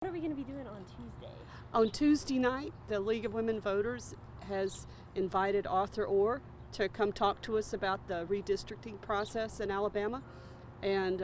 What are we going to be doing on Tuesday? On Tuesday night, the League of Women Voters has invited Arthur Orr to come talk to us about the redistricting process in Alabama. And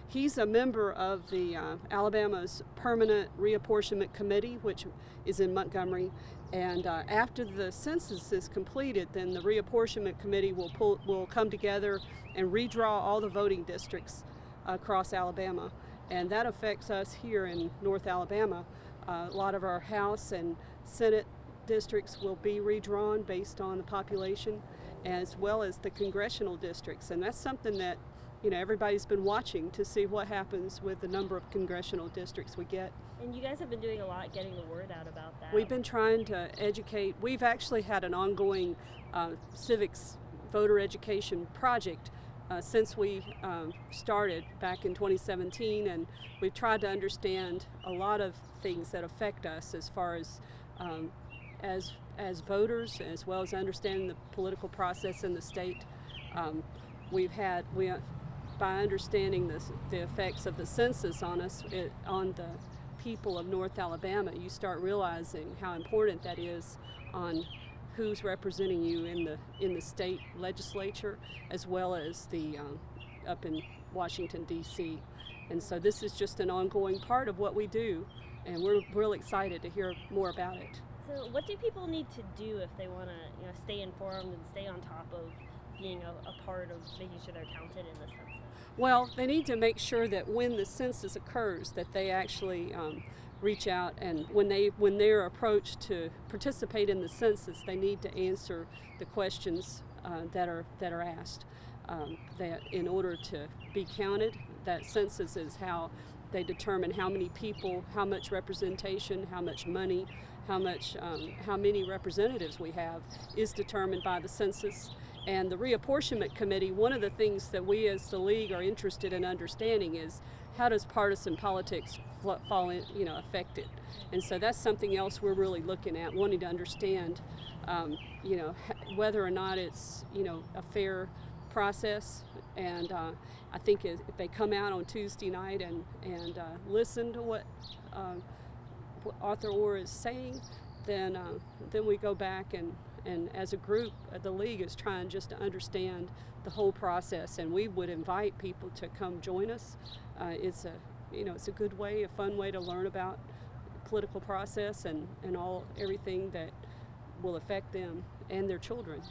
he's a member of the Alabama's Permanent Reapportionment Committee, which is in Montgomery. And after the census is completed, then the Reapportionment Committee will come together and redraw all the voting districts across Alabama. And that affects us here in North Alabama. A lot of our House and Senate districts will be redrawn based on the population, as well as the congressional districts. And that's something that everybody's been watching to see what happens with the number of congressional districts we get. And you guys have been doing a lot getting the word out about that. We've been trying to educate. We've actually had an ongoing civics voter education project since we started back in 2017, and we've tried to understand a lot of things that affect us as far as voters, as well as understanding the political process in the state. By understanding the effects of the census on us, on the people of North Alabama, you start realizing how important that is on who's representing you in the state legislature, as well as the up in Washington, D.C. And so this is just an ongoing part of what we do, and we're real excited to hear more about it. So what do people need to do if they want to stay informed and stay on top of being a part of making sure they're counted in the census? Well, they need to make sure that when the census occurs, that they actually reach out, and when they're approached to participate in the census, they need to answer the questions that are asked. That in order to be counted, that census is how they determine how many people, how much representation, how much money, how many representatives we have is determined by the census. And the Reapportionment Committee, one of the things that we as the League are interested in understanding is how does partisan politics affect it. And so that's something else we're really looking at, wanting to understand, whether or not it's, a fair process. And I think if they come out on Tuesday night and listen to what Arthur Orr is saying, then we go back and as a group, the League is trying just to understand the whole process, and we would invite people to come join us. It's a good way, a fun way to learn about the political process and everything that will affect them and their children.